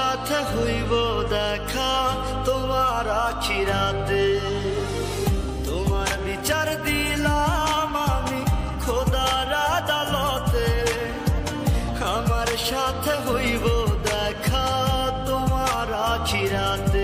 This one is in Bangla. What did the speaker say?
সাথে হইব দেখা তোমার আখিরাতে। তোমার বিচার দিলাম আমি খোদার আদালতে, আমার সাথে হইব দেখা তোমার আখিরাতে।